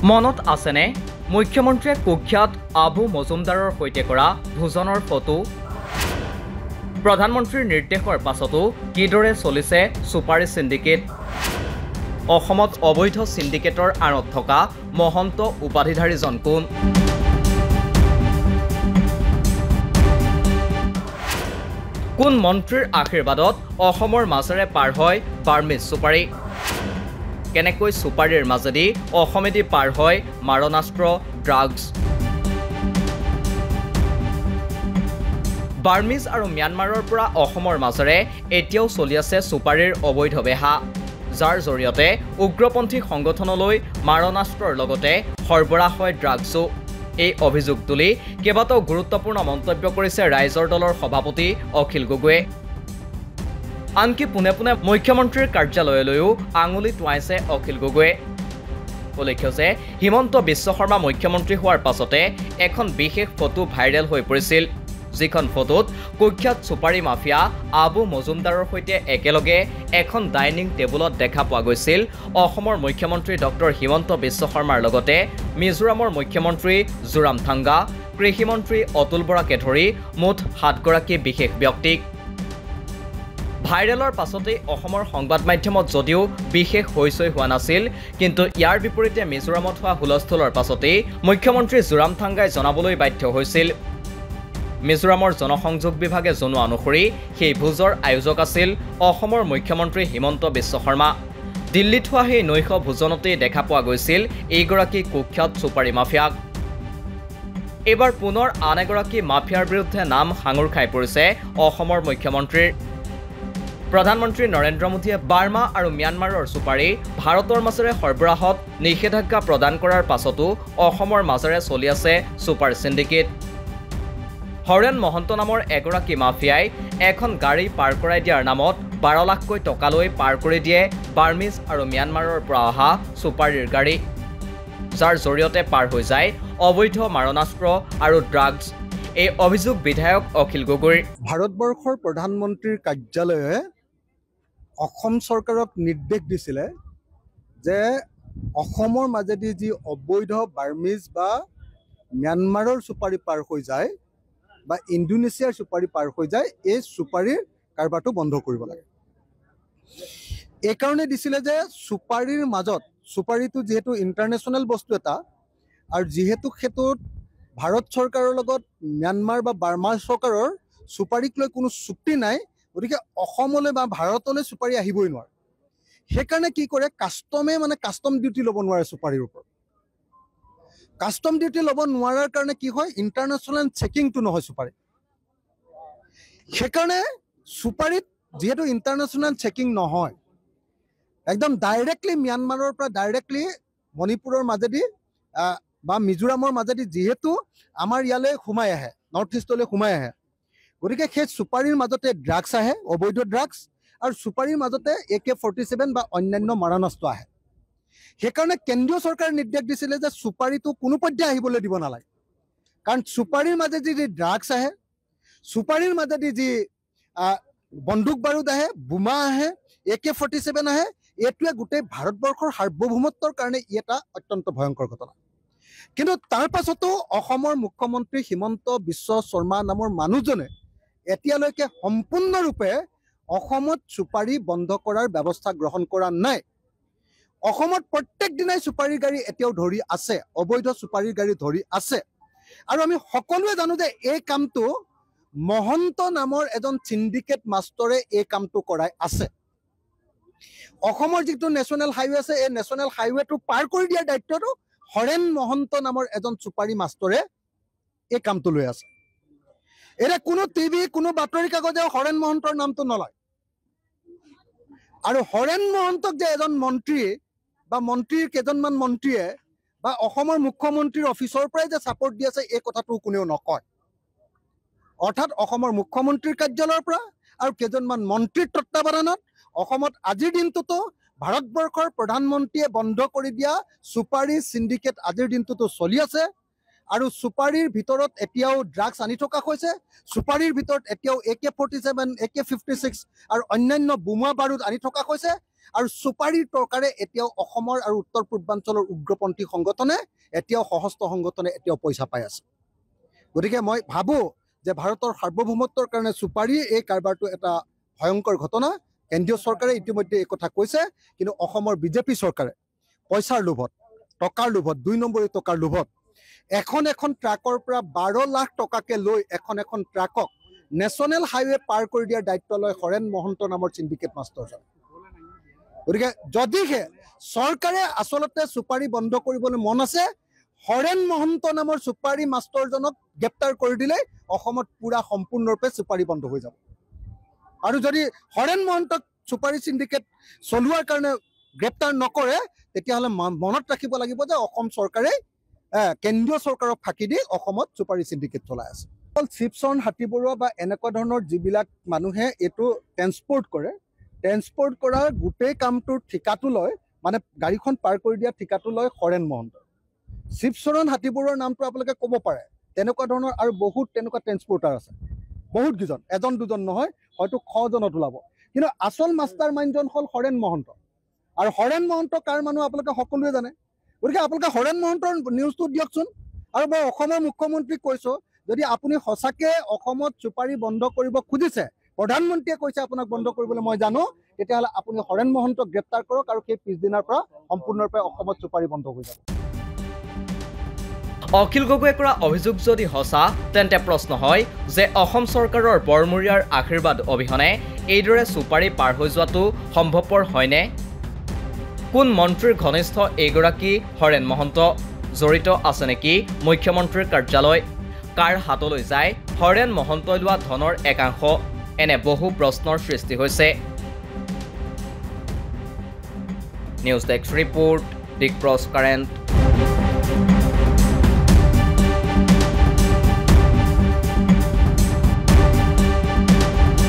মনত আছেনে মুখ্যমন্ত্ৰীয়ে কুখ্যাত আবু মজুমদাৰৰ সৈতে কৰা ভোজনৰ ফটো? প্ৰধানমন্ত্ৰীৰ নিৰ্দেশৰ পাছতো কিদৰে চলিছে সুপাৰী সিন্ডিকেট? অসমত অবৈধ সিন্ডিকেটৰ আঁৰত থকা মহন্ত উপাধিধাৰীজন কোন? কোন মন্ত্ৰীৰ আশীৰ্বাদত অসমৰ মাজেৰে পাৰ হয় বাৰ্মিজ সুপাৰী? কেনেকৈ সুপাৰীৰ মাজেদি অসমেদি পাৰ হয় মাৰণাস্ত্ৰ ড্ৰাগছ? বাৰ্মিজ আৰু ম্যানমাৰৰ পৰা অসমৰ মাজেৰে এতিয়াও চলি আছে সুপাৰীৰ অবৈধ বেহা, যাৰ জৰিয়তে উগ্ৰপন্থী সংগঠনলৈ মাৰণাস্ত্ৰৰ লগতে সৰবৰাহ হয় ড্ৰাগছো। এই অভিযোগ তুলি কেইবাটাও গুৰুত্বপূৰ্ণ মন্তব্য কৰিছে ৰাইজৰ দলৰ সভাপতি অখিল গগৈয়ে। আনকি পোনে পোনে মুখ্যমন্ত্ৰীৰ কাৰ্যালয়লৈও আঙুলি টোৱাইছে অখিল গগৈয়ে। উল্লেখ্য যে হিমন্ত বিশ্ব শৰ্মা মুখ্যমন্ত্ৰী হোৱাৰ পাছতে এখন বিশেষ ফটো ভাইৰেল হৈ পৰিছিল, যিখন ফটোত কুখ্যাত সুপাৰী মাফিয়া আবু মজুমদাৰৰ সৈতে একেলগে এখন ডাইনিং টেবুলত দেখা পোৱা গৈছিল অসমৰ মুখ্যমন্ত্ৰী ডক্টৰ হিমন্ত বিশ্ব শৰ্মাৰ লগতে মিজোৰামৰ মুখ্যমন্ত্ৰী জোৰামথাংগা, কৃষিমন্ত্ৰী অতুল বৰাকে ধৰি মুঠ 7 গৰাকী বিশেষ ব্যক্তিক। ভাইৰেলৰ পাছতেই অসমৰ সংবাদ মাধ্যমত যদিও বিশেষ হৈচৈ হোৱা নাছিল, কিন্তু ইয়াৰ বিপৰীতে মিজোৰামত হোৱা হুলস্থুলৰ পাছতেই মুখ্যমন্ত্ৰী জোৰামথাংগাই জনাবলৈ বাধ্য হৈছিল। মিজোৰামৰ জনসংযোগ বিভাগে জনোৱা অনুসৰি সেই ভোজৰ আয়োজক আছিল অসমৰ মুখ্যমন্ত্ৰী হিমন্ত বিশ্ব শৰ্মা। দিল্লীত হোৱা সেই নৈশ ভোজনতেই দেখা পোৱা গৈছিল এইগৰাকী কুখ্যাত সুপাৰী মাফিয়াক। এইবাৰ পুনৰ আন এগৰাকী মাফিয়াৰ বিৰুদ্ধে নাম সাঙুৰ খাই পৰিছে অসমৰ মুখ্যমন্ত্ৰীৰ। প্ৰধানমন্ত্ৰী নৰেন্দ্ৰ মোদীয়ে বাৰ্মা আৰু ম্যানমাৰৰ সুপাৰী ভাৰতৰ মাজেৰে সৰবৰাহত নিষেধাজ্ঞা প্ৰদান কৰাৰ পাছতো অসমৰ মাজেৰে চলি আছে সুপাৰ সিন্ডিকেট। হৰেণ মহন্ত নামৰ এগৰাকী মাফিয়াই এখন গাড়ী পাৰ কৰাই দিয়াৰ নামত 12 লাখকৈ টকালৈ পাৰ কৰি দিয়ে বাৰ্মিজ আৰু ম্যানমাৰৰ পৰা অহা সুপাৰীৰ গাড়ী, যাৰ জৰিয়তে পাৰ হৈ যায় অবৈধ মাৰণাস্ত্ৰ আৰু ড্ৰাগছ। এই অভিযোগ বিধায়ক অখিল গগৈৰ। ভাৰতবৰ্ষৰ প্ৰধানমন্ত্ৰীৰ কাৰ্যালয়ে অসম চৰকাৰক নিৰ্দেশ দিছিলে যে অসমৰ মাজেদি যি অবৈধ বাৰ্মিজ বা ম্যানমাৰৰ সুপাৰী পাৰ হৈ যায় বা ইণ্ডোনেছিয়াৰ সুপাৰী পাৰ হৈ যায়, এই সুপাৰীৰ কাৰবাৰটো বন্ধ কৰিব লাগে। এইকাৰণে দিছিলে যে সুপাৰীৰ মাজত, সুপাৰীটো যিহেতু ইণ্টাৰনেশ্যনেল বস্তু এটা, আৰু যিহেতু সেইটোত ভাৰত চৰকাৰৰ লগত ম্যানমাৰ বা বাৰ্মা চৰকাৰৰ সুপাৰীক লৈ কোনো চুক্তি নাই, গতিকে অসমলৈ বা ভাৰতলৈ সুপাৰী আহিবই নোৱাৰে। সেইকাৰণে কি কৰে, কাষ্টম ডিউটি ল'ব নোৱাৰে সুপাৰীৰ ওপৰত। কাষ্টম ডিউটি ল'ব নোৱাৰাৰ কাৰণে কি হয়, ইণ্টাৰনেশ্যনেল চেকিংটো নহয় সুপাৰী। সেইকাৰণে সুপাৰীত যিহেতু ইণ্টাৰনেশ্যনেল চেকিং নহয়, একদম ডাইৰেক্টলি ম্যানমাৰৰ পৰা ডাইৰেক্টলি মণিপুৰৰ মাজেদি বা মিজোৰামৰ মাজেদি যিহেতু আমাৰ ইয়ালৈ সোমাই আহে, নৰ্থ ইষ্টলৈ সোমাই আহে, গতিকে সেই সুপাৰীৰ মাজতে ড্ৰাগছ আহে, অবৈধ ড্ৰাগছ, আৰু সুপাৰীৰ মাজতে AK-47 বা অন্যান্য মাৰণাস্ত্ৰ আহে। সেইকাৰণে কেন্দ্ৰীয় চৰকাৰে নিৰ্দেশ দিছিলে যে সুপাৰীটো কোনো পৰ্যায়ে আহিবলৈ দিব নালাগে, কাৰণ সুপাৰীৰ মাজেদি যি ড্ৰাগছ আহে, সুপাৰীৰ মাজেদি যি বন্দুক বাৰুদ আহে, বোমা আহে, AK-47 আহে, এইটোৱে গোটেই ভাৰতবৰ্ষৰ সাৰ্বভৌমত্বৰ কাৰণে ই এটা অত্যন্ত ভয়ংকৰ ঘটনা। কিন্তু তাৰ পাছতো অসমৰ মুখ্যমন্ত্ৰী হিমন্ত বিশ্ব শৰ্মা নামৰ মানুহজনে এতিয়ালৈকে সম্পূৰ্ণৰূপে অসমত সুপাৰী বন্ধ কৰাৰ ব্যৱস্থা গ্ৰহণ কৰা নাই। অসমত প্ৰত্যেক দিনাই সুপাৰীৰ গাড়ী এতিয়াও ধৰি আছে, অবৈধ সুপাৰীৰ গাড়ী ধৰি আছে। আৰু আমি সকলোৱে জানো যে এই কামটো মহন্ত নামৰ এজন সিন্ডিকেট মাষ্টৰে এই কামটো কৰাই আছে। অসমৰ যিটো নেশ্যনেল হাইৱে আছে, এই নেশ্যনেল হাইৱেটো পাৰ কৰি দিয়াৰ দায়িত্বটো হৰেণ মহন্ত নামৰ এজন সুপাৰী মাষ্টৰে এই কামটো লৈ আছে। এতিয়া কোনো টিভি, কোনো বাতৰি কাগজে হৰেণ মহন্তৰ নামটো নলয়। আৰু হৰেণ মহন্তক যে এজন মন্ত্ৰী বা মন্ত্ৰীৰ কেইজনমান মন্ত্ৰীয়ে বা অসমৰ মুখ্যমন্ত্ৰীৰ অফিচৰ পৰাই যে ছাপৰ্ট দি আছে, এই কথাটো কোনেও নকয়। অৰ্থাৎ অসমৰ মুখ্যমন্ত্ৰীৰ কাৰ্যালয়ৰ পৰা আৰু কেইজনমান মন্ত্ৰীৰ তত্বাৱধানত অসমত আজিৰ দিনটোতো ভাৰতবৰ্ষৰ প্ৰধানমন্ত্ৰীয়ে বন্ধ কৰি দিয়া সুপাৰী সিন্ডিকেট আজিৰ দিনটোতো চলি আছে। আৰু সুপাৰীৰ ভিতৰত এতিয়াও ড্ৰাগছ আনি থকা হৈছে, সুপাৰীৰ ভিতৰত এতিয়াও AK-47, AK-56 আৰু অন্যান্য বোমা বাৰুদ আনি থকা হৈছে। আৰু চুপাৰীৰ টকাৰে এতিয়াও অসমৰ আৰু উত্তৰ পূৰ্বাঞ্চলৰ উগ্ৰপন্থী সংগঠনে এতিয়াও সশস্ত্ৰ সংগঠনে এতিয়াও পইচা পাই আছে গতিকে মই ভাবোঁ যে ভাৰতৰ সাৰ্বভৌমত্বৰ কাৰণে চুপাৰী এই কাৰবাৰটো এটা ভয়ংকৰ ঘটনা কেন্দ্ৰীয় চৰকাৰে ইতিমধ্যে এই কথা কৈছে কিন্তু অসমৰ বিজেপি চৰকাৰে পইচাৰ লোভত টকাৰ লোভত 2 নম্বৰী টকাৰ লোভত এখন ট্ৰাকৰ পৰা 12 লাখ টকাকে লৈ এখন ট্ৰাকক নেশ্যনেল হাইৱে পাৰ কৰি দিয়াৰ দায়িত্ব লয় হৰেণ মহন্ত নামৰ চিণ্ডিকেট মাষ্টাৰজন গতিকে যদিহে চৰকাৰে আচলতে চুপাৰী বন্ধ কৰিবলৈ মন আছে হৰেণ মহন্ত নামৰ চুপাৰী মাষ্টাৰজনক গ্ৰেপ্তাৰ কৰি দিলে অসমত পুৰা সম্পূৰ্ণৰূপে চুপাৰী বন্ধ হৈ যাব আৰু যদি হৰেণ মহন্তক চুপাৰী চিণ্ডিকেট চলোৱাৰ কাৰণে গ্ৰেপ্তাৰ নকৰে তেতিয়াহ'লে মনত ৰাখিব লাগিব যে অসম চৰকাৰে কেন্দ্ৰীয় চৰকাৰক ফাঁকি দি অসমত চুপাৰী চিণ্ডিকেট চলাই আছে অকল শিৱচৰণ হাতীবৰুৱা বা এনেকুৱা ধৰণৰ যিবিলাক মানুহে এইটো ট্ৰেন্সপৰ্ট কৰাৰ গোটেই কামটোৰ ঠিকাটো লয় মানে গাড়ীখন পাৰ কৰি দিয়া ঠিকাটো লয় হৰেণ মহন্ত শিৱচৰণ হাতীবৰুৱাৰ নামটো আপোনালোকে ক'ব পাৰে তেনেকুৱা ধৰণৰ আৰু বহুত তেনেকুৱা ট্ৰেন্সপৰ্টাৰ আছে বহুত কেইজন এজন দুজন নহয় হয়তো 100জনত ওলাব কিন্তু আচল মাষ্টাৰ মাইণ্ডজন হ'ল হৰেণ মহন্ত আৰু হৰেণ মহন্ত কাৰ মানুহ আপোনালোকে সকলোৱে জানে গতিকে আপোনালোকে হৰেণ মহন্তৰ নিউজটো দিয়কচোন আৰু মই অসমৰ মুখ্যমন্ত্ৰীক কৈছোঁ যদি আপুনি সঁচাকৈ অসমত চুপাৰী বন্ধ কৰিব খুজিছে প্ৰধানমন্ত্ৰীয়ে কৈছে আপোনাক বন্ধ কৰিবলৈ মই জানো তেতিয়াহ'লে আপুনি হৰেণ মহন্তক গ্ৰেপ্তাৰ কৰক আৰু সেই পিছদিনাৰ পৰা সম্পূৰ্ণৰূপে অসমত চুপাৰী বন্ধ হৈ যাব অখিল গগৈয়ে কৰা অভিযোগ যদি সঁচা তেন্তে প্ৰশ্ন হয় যে অসম চৰকাৰৰ বৰমূৰীয়াৰ আশীৰ্বাদ অবিহনে এইদৰে চুপাৰী পাৰ হৈ যোৱাটো সম্ভৱপৰ হয়নে কোন মন্ত্ৰীৰ ঘনিষ্ঠ এইগৰাকী হৰেণ মহন্ত জড়িত আছে নেকি মুখ্যমন্ত্ৰীৰ কাৰ্যালয় কাৰ হাতলৈ যায় হৰেণ মহন্তই লোৱা ধনৰ একাংশ এনে বহু প্ৰশ্নৰ সৃষ্টি হৈছে নিউজ ডেস্ক ৰিপোৰ্ট দিগপ্ৰজ কাৰেণ্ট